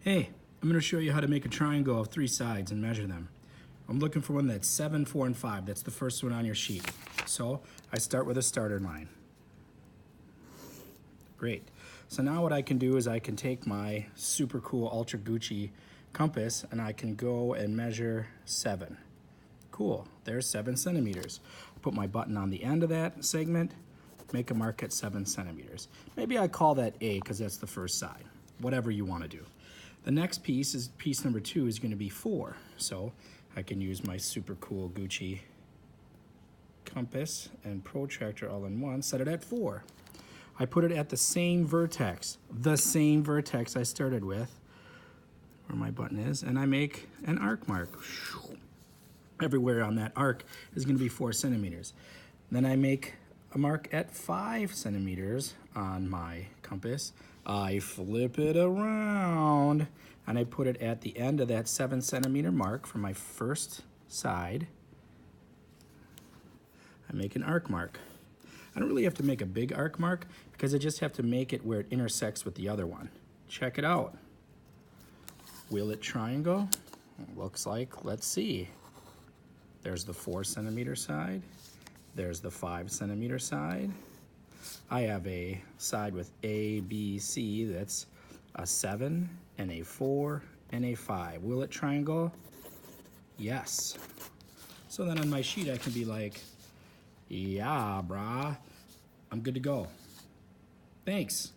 Hey, I'm going to show you how to make a triangle of 3 sides and measure them. I'm looking for one that's 7, 4, and 5. That's the first one on your sheet. So I start with a starter line. Great. So now what I can do is I can take my super cool Ultra Gucci compass and I can go and measure 7. Cool, there's 7 centimeters. Put my button on the end of that segment, make a mark at 7 centimeters. Maybe I call that A because that's the first side. Whatever you want to do. The next piece is piece number 2 is going to be 4. So I can use my super cool Gucci compass and protractor all in one, set it at 4. I put it at the same vertex I started with, where my button is, and I make an arc mark. Everywhere on that arc is going to be 4 centimeters. Then I make a mark at 5 centimeters on my compass. I flip it around and I put it at the end of that 7 centimeter mark for my first side. I make an arc mark. I don't really have to make a big arc mark because I just have to make it where it intersects with the other one. Check it out. Will it triangle? Looks like, let's see. There's the 4 centimeter side. There's the 5 centimeter side. I have a side with A, B, C that's a 7 and a 4 and a 5. Will it triangle? Yes. So then on my sheet I can be like, yeah, brah, I'm good to go. Thanks.